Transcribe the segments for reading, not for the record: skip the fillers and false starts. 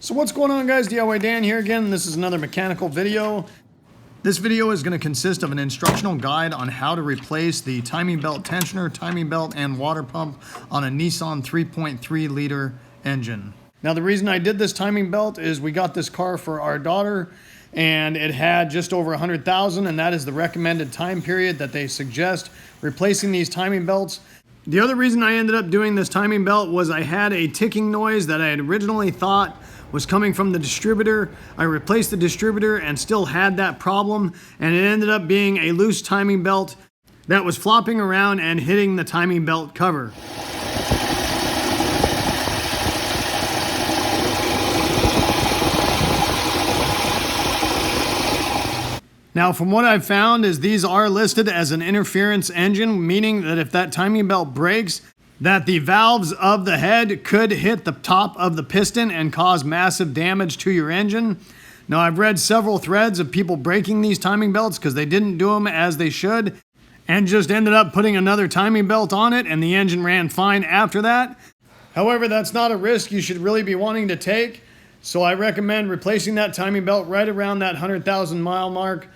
So what's going on, guys? DIY Dan here again. This is another mechanical video. This video is going to consist of an instructional guide on how to replace the timing belt tensioner, timing belt, and water pump on a Nissan 3.3 liter engine. Now, the reason I did this timing belt is we got this car for our daughter and it had just over 100,000, and that is the recommended time period that they suggest replacing these timing belts. The other reason I ended up doing this timing belt was I had a ticking noise that I had originally thought was coming from the distributor. I replaced the distributor and still had that problem, and it ended up being a loose timing belt that was flopping around and hitting the timing belt cover. Now, from what I've found is these are listed as an interference engine, meaning that if that timing belt breaks, that the valves of the head could hit the top of the piston and cause massive damage to your engine. Now, I've read several threads of people breaking these timing belts because they didn't do them as they should and just ended up putting another timing belt on it, and the engine ran fine after that. However, that's not a risk you should really be wanting to take, so I recommend replacing that timing belt right around that 100,000 mile mark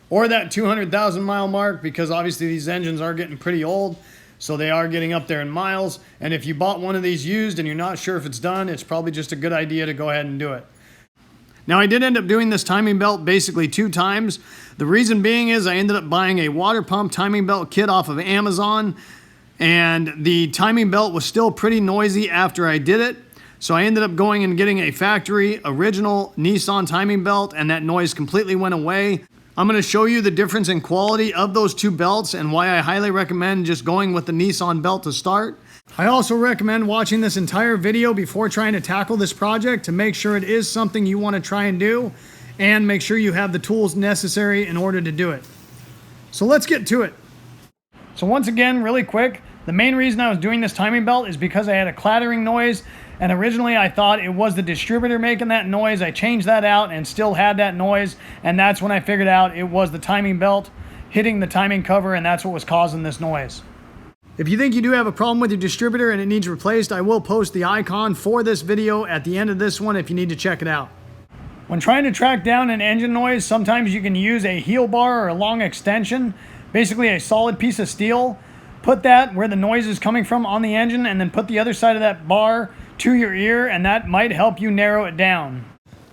or that 200,000 mile mark, because obviously these engines are getting pretty old. So they are getting up there in miles. And if you bought one of these used and you're not sure if it's done, it's probably just a good idea to go ahead and do it. Now, I did end up doing this timing belt basically 2 times. The reason being is I ended up buying a water pump timing belt kit off of Amazon, and the timing belt was still pretty noisy after I did it. So I ended up going and getting a factory original Nissan timing belt, and that noise completely went away. I'm going to show you the difference in quality of those 2 belts and why I highly recommend just going with the Nissan belt to start. I also recommend watching this entire video before trying to tackle this project to make sure it is something you want to try and do, and make sure you have the tools necessary in order to do it. So let's get to it. So once again, really quick, the main reason I was doing this timing belt is because I had a clattering noise, and originally I thought it was the distributor making that noise. I changed that out and still had that noise, and that's when I figured out it was the timing belt hitting the timing cover, and that's what was causing this noise. If you think you do have a problem with your distributor and it needs replaced, I will post the icon for this video at the end of this one if you need to check it out. When trying to track down an engine noise, sometimes you can use a heel bar or a long extension, basically a solid piece of steel. Put that where the noise is coming from on the engine, and then put the other side of that bar to your ear, and that might help you narrow it down.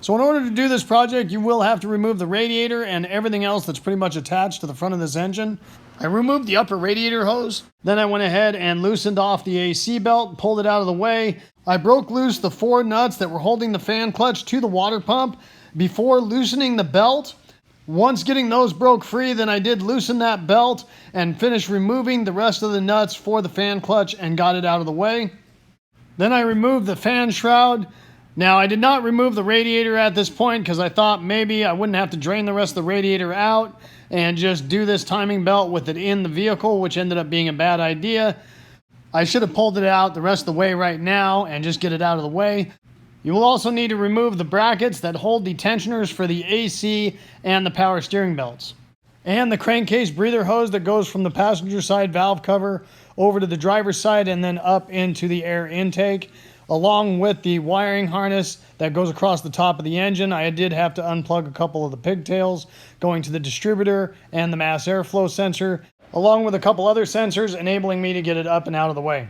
So in order to do this project, you will have to remove the radiator and everything else that's pretty much attached to the front of this engine. I removed the upper radiator hose. Then I went ahead and loosened off the AC belt, pulled it out of the way. I broke loose the 4 nuts that were holding the fan clutch to the water pump before loosening the belt. Once getting those broke free, then I did loosen that belt and finished removing the rest of the nuts for the fan clutch and got it out of the way. Then I removed the fan shroud. Now, I did not remove the radiator at this point because I thought maybe I wouldn't have to drain the rest of the radiator out and just do this timing belt with it in the vehicle, which ended up being a bad idea. I should have pulled it out the rest of the way right now and just get it out of the way. You will also need to remove the brackets that hold the tensioners for the AC and the power steering belts, and the crankcase breather hose that goes from the passenger side valve cover over to the driver's side and then up into the air intake, along with the wiring harness that goes across the top of the engine. I did have to unplug a couple of the pigtails going to the distributor and the mass airflow sensor, along with a couple other sensors, enabling me to get it up and out of the way.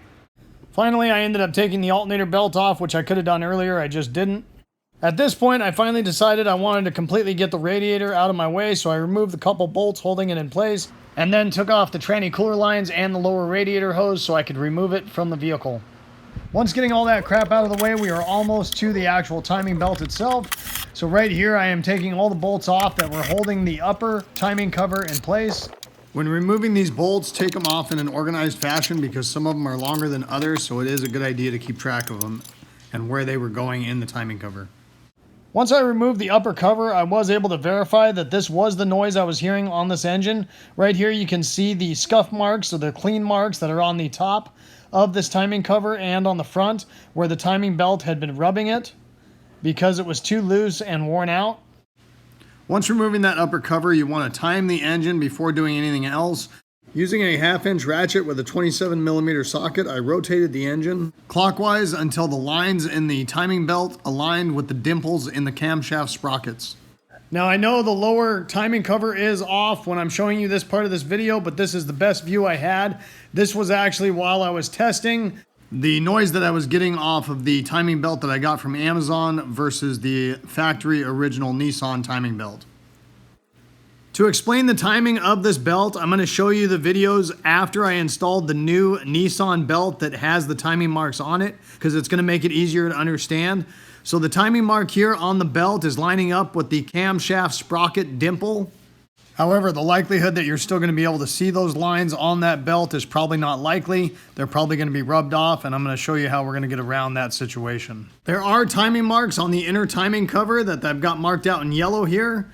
Finally, I ended up taking the alternator belt off, which I could have done earlier, I just didn't. At this point, I finally decided I wanted to completely get the radiator out of my way, so I removed the couple bolts holding it in place, and then took off the tranny cooler lines and the lower radiator hose so I could remove it from the vehicle. Once getting all that crap out of the way, we are almost to the actual timing belt itself. So right here, I am taking all the bolts off that were holding the upper timing cover in place. When removing these bolts, take them off in an organized fashion because some of them are longer than others, so it is a good idea to keep track of them and where they were going in the timing cover. Once I removed the upper cover, I was able to verify that this was the noise I was hearing on this engine. Right here you can see the scuff marks or the clean marks that are on the top of this timing cover and on the front where the timing belt had been rubbing it because it was too loose and worn out. Once removing that upper cover, you want to time the engine before doing anything else. Using a 1/2-inch ratchet with a 27mm socket, I rotated the engine clockwise until the lines in the timing belt aligned with the dimples in the camshaft sprockets. Now I know the lower timing cover is off when I'm showing you this part of this video, but this is the best view I had. This was actually while I was testing the noise that I was getting off of the timing belt that I got from Amazon versus the factory original Nissan timing belt. To explain the timing of this belt, I'm going to show you the videos after I installed the new Nissan belt that has the timing marks on it, because it's going to make it easier to understand. So the timing mark here on the belt is lining up with the camshaft sprocket dimple. However, the likelihood that you're still going to be able to see those lines on that belt is probably not likely. They're probably going to be rubbed off, and I'm going to show you how we're going to get around that situation. There are timing marks on the inner timing cover that I've got marked out in yellow here.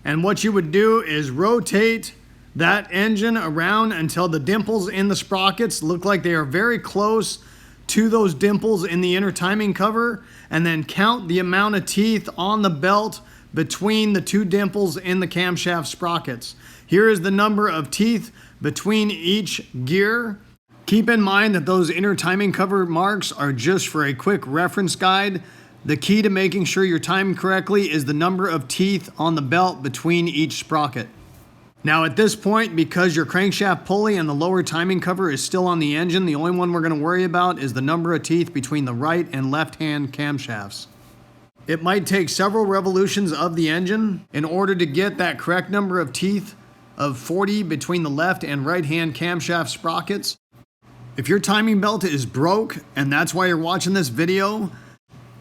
And what you would do is rotate that engine around until the dimples in the sprockets look like they are very close to those dimples in the inner timing cover, and then count the amount of teeth on the belt between the two dimples in the camshaft sprockets. Here is the number of teeth between each gear. Keep in mind that those inner timing cover marks are just for a quick reference guide. The key to making sure you're timed correctly is the number of teeth on the belt between each sprocket. Now at this point, because your crankshaft pulley and the lower timing cover is still on the engine, the only one we're going to worry about is the number of teeth between the right and left hand camshafts. It might take several revolutions of the engine in order to get that correct number of teeth of 40 between the left and right hand camshaft sprockets. If your timing belt is broke and that's why you're watching this video,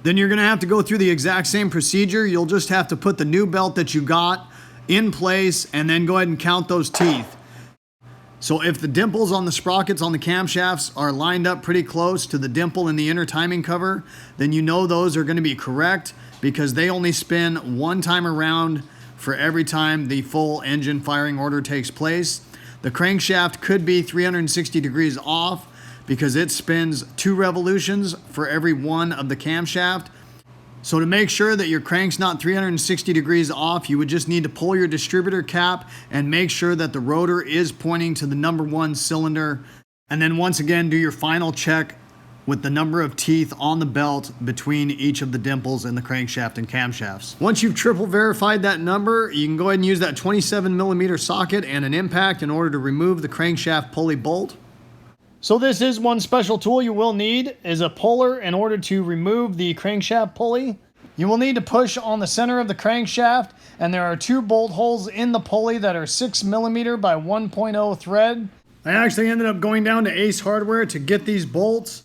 then you're going to have to go through the exact same procedure. You'll just have to put the new belt that you got in place and then go ahead and count those teeth. So if the dimples on the sprockets on the camshafts are lined up pretty close to the dimple in the inner timing cover, then you know those are going to be correct, because they only spin one time around for every time the full engine firing order takes place. The crankshaft could be 360 degrees off, because it spins 2 revolutions for every one of the camshaft. So to make sure that your crank's not 360 degrees off, you would just need to pull your distributor cap and make sure that the rotor is pointing to the number 1 cylinder. And then once again, do your final check with the number of teeth on the belt between each of the dimples in the crankshaft and camshafts. Once you've triple verified that number, you can go ahead and use that 27mm socket and an impact in order to remove the crankshaft pulley bolt. So this is one special tool you will need, is a puller in order to remove the crankshaft pulley. You will need to push on the center of the crankshaft, and there are 2 bolt holes in the pulley that are 6mm by 1.0 thread. I actually ended up going down to Ace Hardware to get these bolts.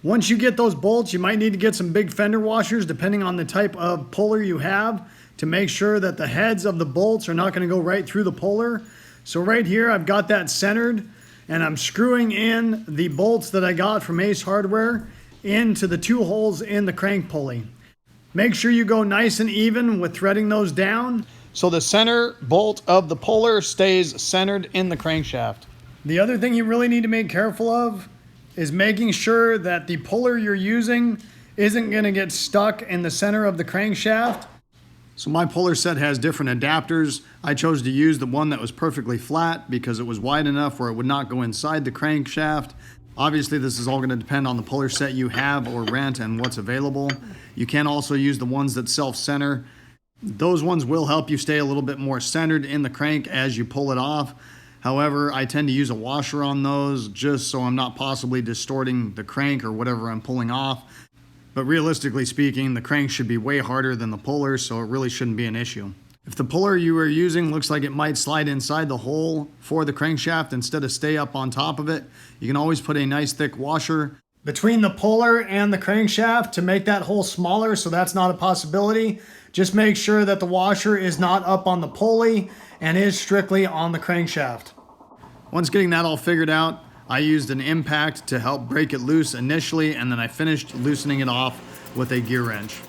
Once you get those bolts, you might need to get some big fender washers depending on the type of puller you have, to make sure that the heads of the bolts are not going to go right through the puller. So right here I've got that centered, and I'm screwing in the bolts that I got from Ace Hardware into the 2 holes in the crank pulley. Make sure you go nice and even with threading those down so the center bolt of the puller stays centered in the crankshaft. The other thing you really need to be careful of is making sure that the puller you're using isn't going to get stuck in the center of the crankshaft. So my puller set has different adapters. I chose to use the one that was perfectly flat because it was wide enough where it would not go inside the crankshaft. Obviously, this is all going to depend on the puller set you have or rent and what's available. You can also use the ones that self-center. Those ones will help you stay a little bit more centered in the crank as you pull it off. However, I tend to use a washer on those just so I'm not possibly distorting the crank or whatever I'm pulling off. But realistically speaking, the crank should be way harder than the puller, so it really shouldn't be an issue. If the puller you are using looks like it might slide inside the hole for the crankshaft instead of stay up on top of it, you can always put a nice thick washer between the puller and the crankshaft to make that hole smaller, so that's not a possibility. Just make sure that the washer is not up on the pulley and is strictly on the crankshaft. Once getting that all figured out, I used an impact to help break it loose initially, and then I finished loosening it off with a gear wrench.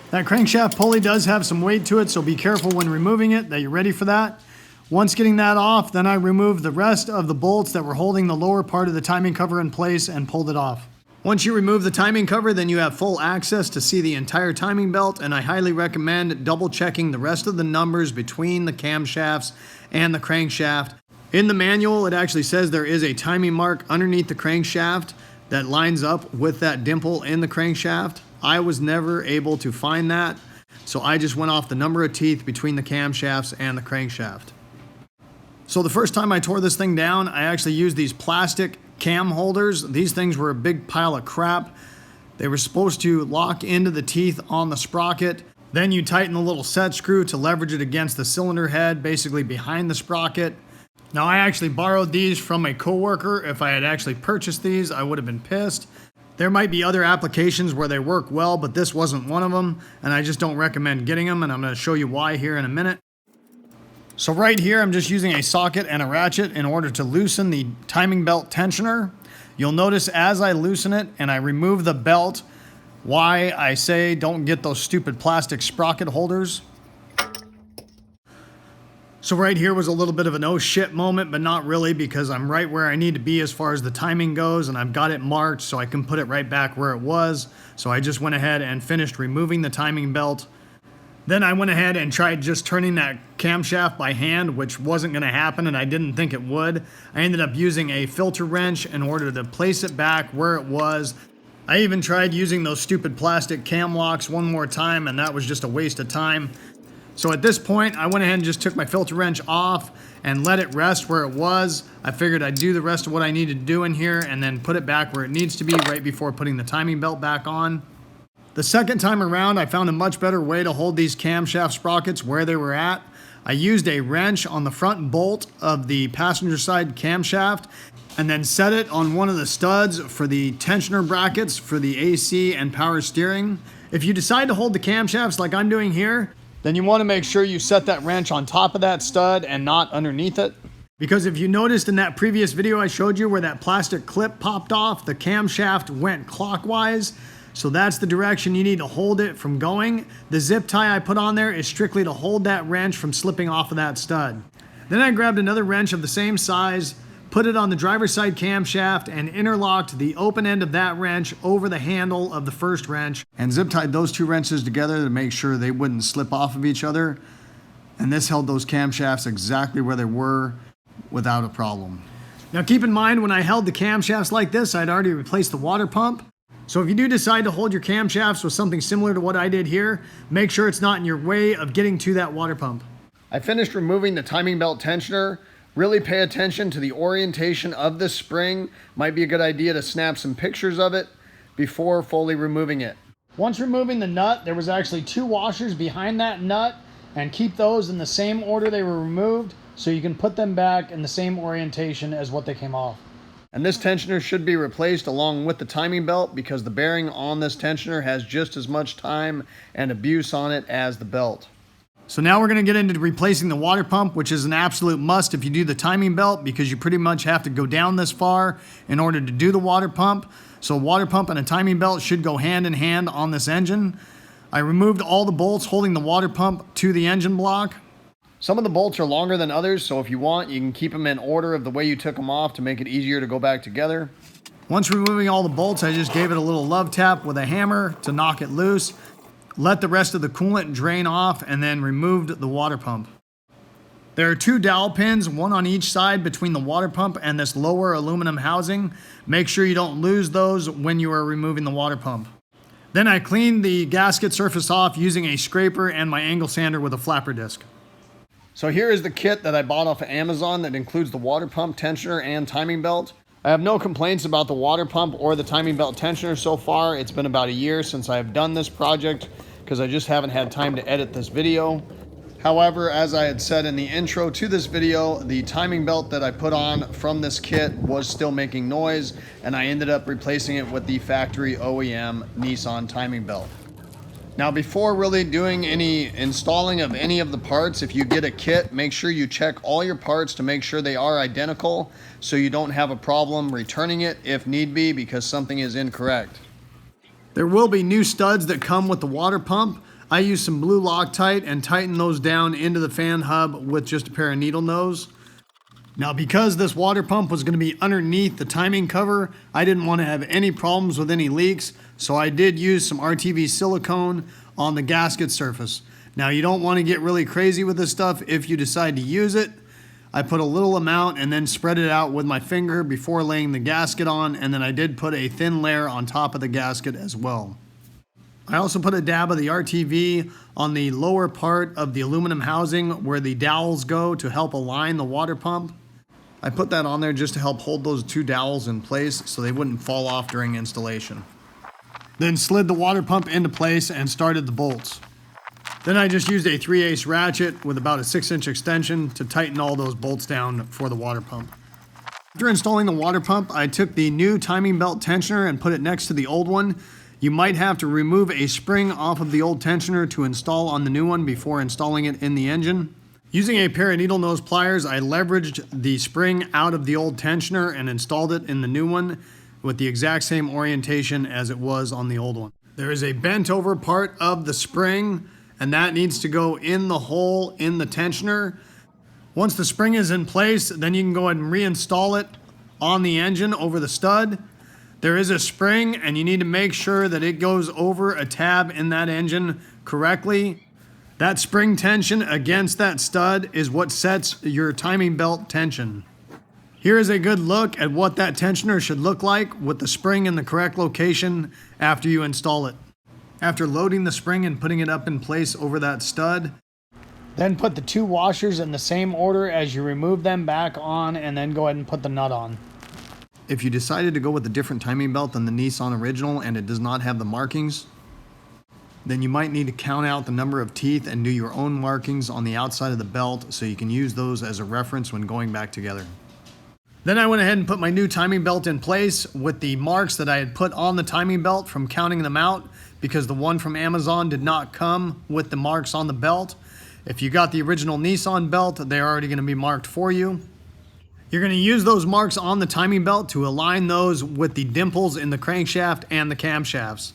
That crankshaft pulley does have some weight to it, so be careful when removing it that you're ready for that. Once getting that off, then I removed the rest of the bolts that were holding the lower part of the timing cover in place and pulled it off. Once you remove the timing cover, then you have full access to see the entire timing belt, and I highly recommend double checking the rest of the numbers between the camshafts and the crankshaft. In the manual, it actually says there is a timing mark underneath the crankshaft that lines up with that dimple in the crankshaft. I was never able to find that, so I just went off the number of teeth between the camshafts and the crankshaft. So the first time I tore this thing down, I actually used these plastic cam holders. These things were a big pile of crap. They were supposed to lock into the teeth on the sprocket. Then you tighten the little set screw to leverage it against the cylinder head, basically behind the sprocket. Now, I actually borrowed these from a coworker. If I had actually purchased these, I would have been pissed. There might be other applications where they work well, but this wasn't one of them, and I just don't recommend getting them, and I'm going to show you why here in a minute. So right here, I'm just using a socket and a ratchet in order to loosen the timing belt tensioner. You'll notice as I loosen it and I remove the belt, why I say don't get those stupid plastic sprocket holders. So right here was a little bit of an oh shit moment, but not really, because I'm right where I need to be as far as the timing goes, and I've got it marked so I can put it right back where it was. So I just went ahead and finished removing the timing belt. Then I went ahead and tried just turning that camshaft by hand, which wasn't going to happen, and I didn't think it would. I ended up using a filter wrench in order to place it back where it was. I even tried using those stupid plastic cam locks one more time, and that was just a waste of time. So at this point, I went ahead and just took my filter wrench off and let it rest where it was. I figured I'd do the rest of what I needed to do in here and then put it back where it needs to be right before putting the timing belt back on. The second time around, I found a much better way to hold these camshaft sprockets where they were at. I used a wrench on the front bolt of the passenger side camshaft and then set it on one of the studs for the tensioner brackets for the AC and power steering. If you decide to hold the camshafts like I'm doing here, then you want to make sure you set that wrench on top of that stud and not underneath it. Because if you noticed in that previous video I showed you where that plastic clip popped off, the camshaft went clockwise. So that's the direction you need to hold it from going. The zip tie I put on there is strictly to hold that wrench from slipping off of that stud. Then I grabbed another wrench of the same size, put it on the driver's side camshaft, and interlocked the open end of that wrench over the handle of the first wrench, and zip tied those two wrenches together to make sure they wouldn't slip off of each other. And this held those camshafts exactly where they were without a problem. Now keep in mind, when I held the camshafts like this, I'd already replaced the water pump. So if you do decide to hold your camshafts with something similar to what I did here, make sure it's not in your way of getting to that water pump. I finished removing the timing belt tensioner. Really pay attention to the orientation of this spring. Might be a good idea to snap some pictures of it before fully removing it. Once removing the nut, there was actually two washers behind that nut, and keep those in the same order they were removed so you can put them back in the same orientation as what they came off. And this tensioner should be replaced along with the timing belt because the bearing on this tensioner has just as much time and abuse on it as the belt. So now we're going to get into replacing the water pump, which is an absolute must if you do the timing belt, because you pretty much have to go down this far in order to do the water pump. So a water pump and a timing belt should go hand in hand on this engine. I removed all the bolts holding the water pump to the engine block. Some of the bolts are longer than others, so if you want, you can keep them in order of the way you took them off to make it easier to go back together. Once removing all the bolts, I just gave it a little love tap with a hammer to knock it loose. Let the rest of the coolant drain off, and then removed the water pump. There are two dowel pins, one on each side between the water pump and this lower aluminum housing. Make sure you don't lose those when you are removing the water pump. Then I cleaned the gasket surface off using a scraper and my angle sander with a flapper disc. So here is the kit that I bought off of Amazon that includes the water pump, tensioner, and timing belt. I have no complaints about the water pump or the timing belt tensioner so far. It's been about a year since I have done this project because I just haven't had time to edit this video. However, as I had said in the intro to this video, the timing belt that I put on from this kit was still making noise, and I ended up replacing it with the factory OEM Nissan timing belt. Now, before really doing any installing of any of the parts, if you get a kit, make sure you check all your parts to make sure they are identical so you don't have a problem returning it if need be because something is incorrect. There will be new studs that come with the water pump. I used some blue Loctite and tightened those down into the fan hub with just a pair of needle nose. Now, because this water pump was going to be underneath the timing cover, I didn't want to have any problems with any leaks, so I did use some RTV silicone on the gasket surface. Now, you don't want to get really crazy with this stuff if you decide to use it. I put a little amount and then spread it out with my finger before laying the gasket on, and then I did put a thin layer on top of the gasket as well. I also put a dab of the RTV on the lower part of the aluminum housing where the dowels go to help align the water pump. I put that on there just to help hold those two dowels in place so they wouldn't fall off during installation. Then slid the water pump into place and started the bolts. Then I just used a 3/8 ratchet with about a 6-inch extension to tighten all those bolts down for the water pump. After installing the water pump, I took the new timing belt tensioner and put it next to the old one. You might have to remove a spring off of the old tensioner to install on the new one before installing it in the engine. Using a pair of needle nose pliers, I leveraged the spring out of the old tensioner and installed it in the new one with the exact same orientation as it was on the old one. There is a bent over part of the spring, and that needs to go in the hole in the tensioner. Once the spring is in place, then you can go ahead and reinstall it on the engine over the stud. There is a spring, and you need to make sure that it goes over a tab in that engine correctly. That spring tension against that stud is what sets your timing belt tension. Here is a good look at what that tensioner should look like with the spring in the correct location after you install it. After loading the spring and putting it up in place over that stud, then put the two washers in the same order as you remove them back on, and then go ahead and put the nut on. If you decided to go with a different timing belt than the Nissan original and it does not have the markings, then you might need to count out the number of teeth and do your own markings on the outside of the belt so you can use those as a reference when going back together. Then I went ahead and put my new timing belt in place with the marks that I had put on the timing belt from counting them out, because the one from Amazon did not come with the marks on the belt. If you got the original Nissan belt, they're already going to be marked for you. You're going to use those marks on the timing belt to align those with the dimples in the crankshaft and the camshafts.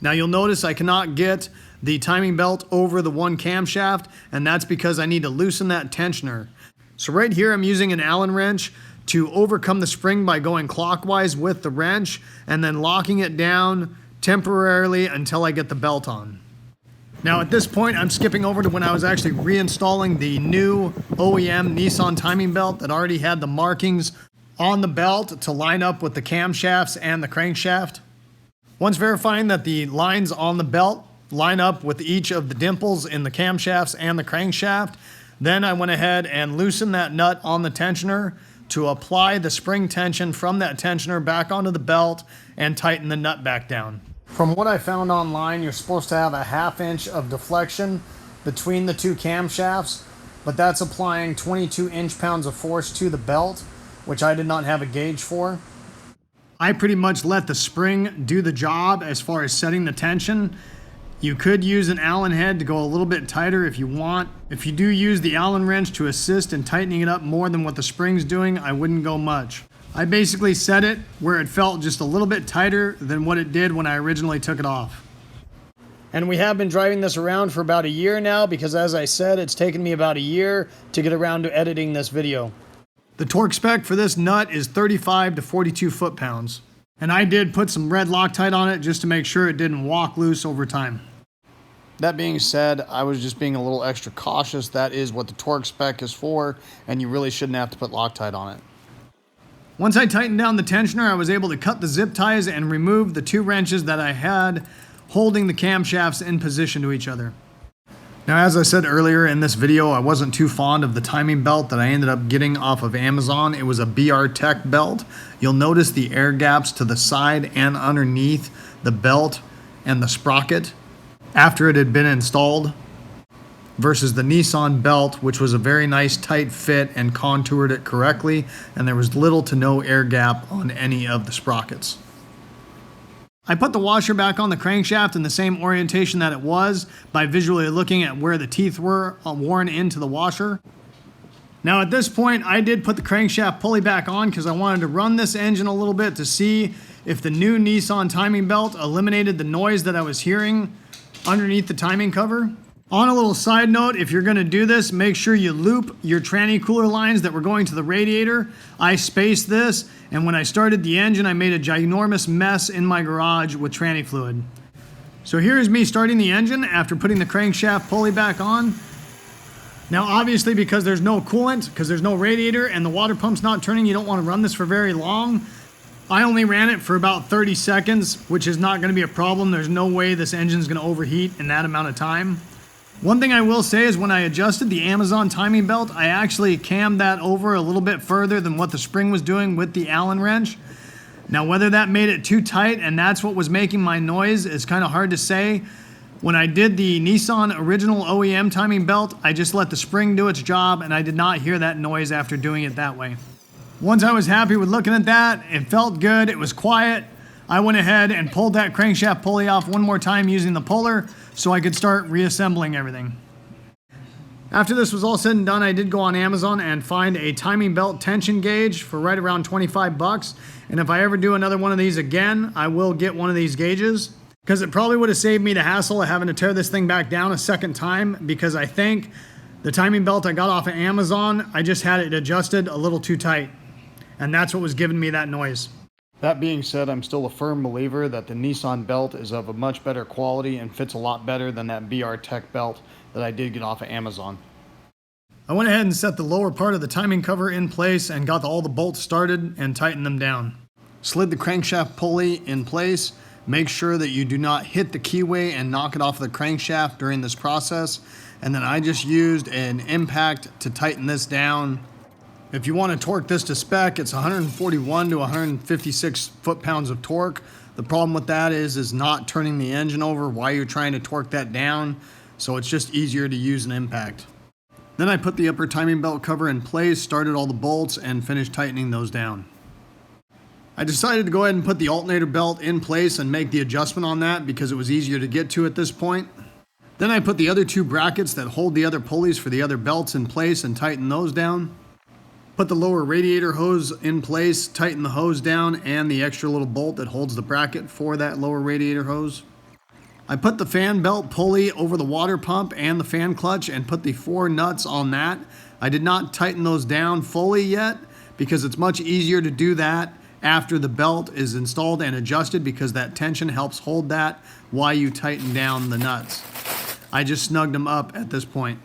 Now you'll notice I cannot get the timing belt over the one camshaft, and that's because I need to loosen that tensioner. So right here I'm using an Allen wrench to overcome the spring by going clockwise with the wrench and then locking it down temporarily until I get the belt on. Now at this point, I'm skipping over to when I was actually reinstalling the new OEM Nissan timing belt that already had the markings on the belt to line up with the camshafts and the crankshaft. Once verifying that the lines on the belt line up with each of the dimples in the camshafts and the crankshaft, then I went ahead and loosened that nut on the tensioner to apply the spring tension from that tensioner back onto the belt and tighten the nut back down. From what I found online, you're supposed to have a 1/2 inch of deflection between the two camshafts, but that's applying 22 inch-pounds of force to the belt, which I did not have a gauge for. I pretty much let the spring do the job as far as setting the tension. You could use an Allen head to go a little bit tighter if you want. If you do use the Allen wrench to assist in tightening it up more than what the spring's doing, I wouldn't go much. I basically set it where it felt just a little bit tighter than what it did when I originally took it off. And we have been driving this around for about a year now because, as I said, it's taken me about a year to get around to editing this video. The torque spec for this nut is 35 to 42 foot-pounds. And I did put some red Loctite on it just to make sure it didn't walk loose over time. That being said, I was just being a little extra cautious. That is what the torque spec is for, and you really shouldn't have to put Loctite on it. Once I tightened down the tensioner, I was able to cut the zip ties and remove the two wrenches that I had holding the camshafts in position to each other. Now, as I said earlier in this video, I wasn't too fond of the timing belt that I ended up getting off of Amazon. It was a BR Tech belt. You'll notice the air gaps to the side and underneath the belt and the sprocket after it had been installed, versus the Nissan belt, which was a very nice tight fit and contoured it correctly, and there was little to no air gap on any of the sprockets. I put the washer back on the crankshaft in the same orientation that it was by visually looking at where the teeth were worn into the washer. Now at this point, I did put the crankshaft pulley back on because I wanted to run this engine a little bit to see if the new Nissan timing belt eliminated the noise that I was hearing underneath the timing cover. On a little side note, if you're going to do this, make sure you loop your tranny cooler lines that were going to the radiator. I spaced this, and when I started the engine, I made a ginormous mess in my garage with tranny fluid. So here's me starting the engine after putting the crankshaft pulley back on. Now obviously, because there's no coolant, because there's no radiator and the water pump's not turning, you don't want to run this for very long. I only ran it for about 30 seconds, which is not going to be a problem. There's no way this engine's going to overheat in that amount of time. One thing I will say is when I adjusted the Amazon timing belt, I actually cammed that over a little bit further than what the spring was doing with the Allen wrench. Now, whether that made it too tight and that's what was making my noise is kind of hard to say. When I did the Nissan original OEM timing belt, I just let the spring do its job and I did not hear that noise after doing it that way. Once I was happy with looking at that, it felt good, it was quiet, I went ahead and pulled that crankshaft pulley off one more time using the puller so I could start reassembling everything. After this was all said and done, I did go on Amazon and find a timing belt tension gauge for right around 25 bucks. And if I ever do another one of these again, I will get one of these gauges, because it probably would have saved me the hassle of having to tear this thing back down a second time, because I think the timing belt I got off of Amazon, I just had it adjusted a little too tight. And that's what was giving me that noise. That being said, I'm still a firm believer that the Nissan belt is of a much better quality and fits a lot better than that BR Tech belt that I did get off of Amazon. I went ahead and set the lower part of the timing cover in place and got all the bolts started and tightened them down. Slid the crankshaft pulley in place. Make sure that you do not hit the keyway and knock it off the crankshaft during this process. And then I just used an impact to tighten this down. If you want to torque this to spec, it's 141 to 156 foot-pounds of torque. The problem with that is not turning the engine over while you're trying to torque that down, so it's just easier to use an impact. Then I put the upper timing belt cover in place, started all the bolts, and finished tightening those down. I decided to go ahead and put the alternator belt in place and make the adjustment on that because it was easier to get to at this point. Then I put the other two brackets that hold the other pulleys for the other belts in place and tightened those down. Put the lower radiator hose in place, tighten the hose down and the extra little bolt that holds the bracket for that lower radiator hose. I put the fan belt pulley over the water pump and the fan clutch and put the 4 nuts on that. I did not tighten those down fully yet because it's much easier to do that after the belt is installed and adjusted, because that tension helps hold that while you tighten down the nuts. I just snugged them up at this point.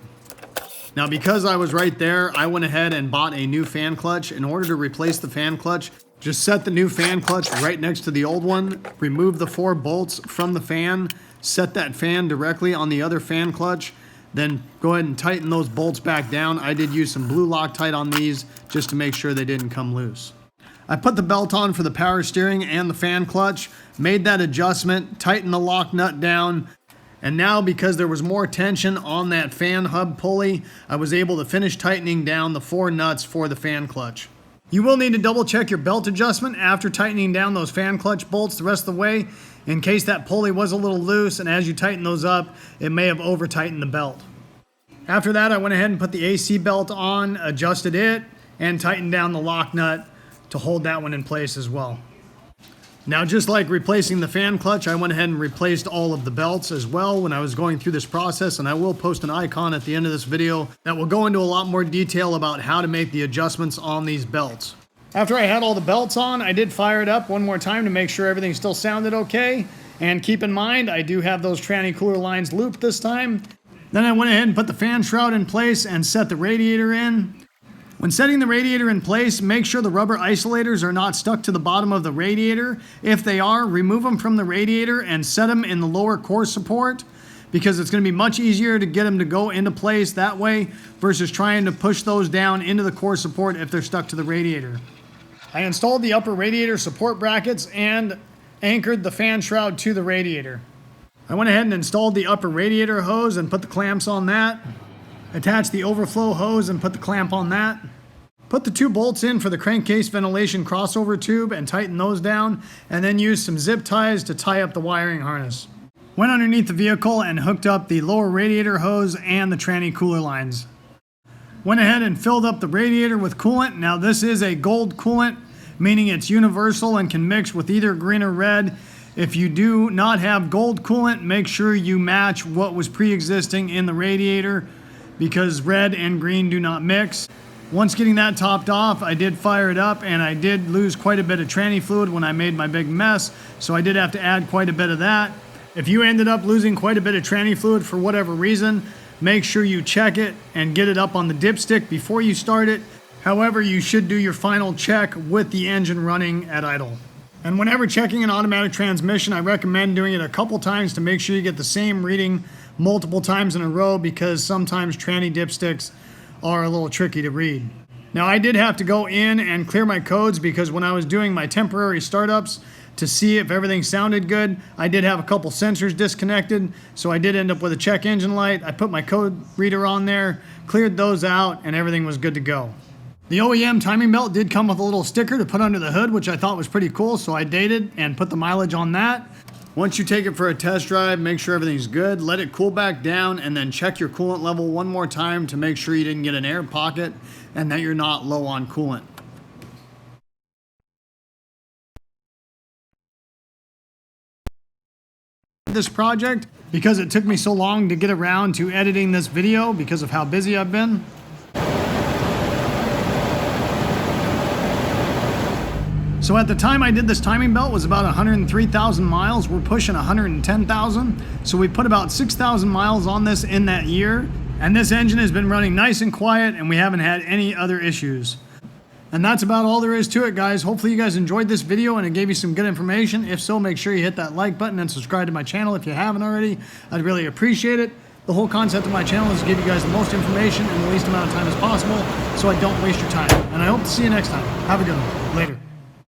Now, because I was right there, I went ahead and bought a new fan clutch. In order to replace the fan clutch, just set the new fan clutch right next to the old one, remove the 4 bolts from the fan, set that fan directly on the other fan clutch, then go ahead and tighten those bolts back down. I did use some blue Loctite on these just to make sure they didn't come loose. I put the belt on for the power steering and the fan clutch, made that adjustment, tightened the lock nut down, and now because there was more tension on that fan hub pulley, I was able to finish tightening down the 4 nuts for the fan clutch. You will need to double check your belt adjustment after tightening down those fan clutch bolts the rest of the way, in case that pulley was a little loose, and as you tighten those up, it may have over tightened the belt. After that, I went ahead and put the AC belt on, adjusted it, and tightened down the lock nut to hold that one in place as well. Now, just like replacing the fan clutch, I went ahead and replaced all of the belts as well when I was going through this process, and I will post an icon at the end of this video that will go into a lot more detail about how to make the adjustments on these belts. After I had all the belts on, I did fire it up one more time to make sure everything still sounded okay. And keep in mind, I do have those tranny cooler lines looped this time. Then I went ahead and put the fan shroud in place and set the radiator in. When setting the radiator in place, make sure the rubber isolators are not stuck to the bottom of the radiator. If they are, remove them from the radiator and set them in the lower core support, because it's going to be much easier to get them to go into place that way versus trying to push those down into the core support if they're stuck to the radiator. I installed the upper radiator support brackets and anchored the fan shroud to the radiator. I went ahead and installed the upper radiator hose and put the clamps on that. Attach the overflow hose and put the clamp on that. Put the 2 bolts in for the crankcase ventilation crossover tube and tighten those down, and then use some zip ties to tie up the wiring harness. Went underneath the vehicle and hooked up the lower radiator hose and the tranny cooler lines. Went ahead and filled up the radiator with coolant. Now this is a gold coolant, meaning it's universal and can mix with either green or red. If you do not have gold coolant, make sure you match what was pre-existing in the radiator, because red and green do not mix. Once getting that topped off, I did fire it up, and I did lose quite a bit of tranny fluid when I made my big mess, so I did have to add quite a bit of that. If you ended up losing quite a bit of tranny fluid for whatever reason, make sure you check it and get it up on the dipstick before you start it. However, you should do your final check with the engine running at idle. And whenever checking an automatic transmission, I recommend doing it a couple times to make sure you get the same reading multiple times in a row, because sometimes tranny dipsticks are a little tricky to read. Now, I did have to go in and clear my codes, because when I was doing my temporary startups to see if everything sounded good, I did have a couple sensors disconnected, so I did end up with a check engine light. I put my code reader on there, cleared those out, and everything was good to go. The OEM timing belt did come with a little sticker to put under the hood, which I thought was pretty cool, so I dated and put the mileage on that. Once you take it for a test drive, make sure everything's good, let it cool back down, and then check your coolant level one more time to make sure you didn't get an air pocket and that you're not low on coolant. This project, because it took me so long to get around to editing this video because of how busy I've been. So at the time I did this timing belt was about 103,000 miles. We're pushing 110,000. So we put about 6,000 miles on this in that year. And this engine has been running nice and quiet, and we haven't had any other issues. And that's about all there is to it, guys. Hopefully you guys enjoyed this video and it gave you some good information. If so, make sure you hit that like button and subscribe to my channel if you haven't already. I'd really appreciate it. The whole concept of my channel is to give you guys the most information in the least amount of time as possible, so I don't waste your time. And I hope to see you next time. Have a good one. Later.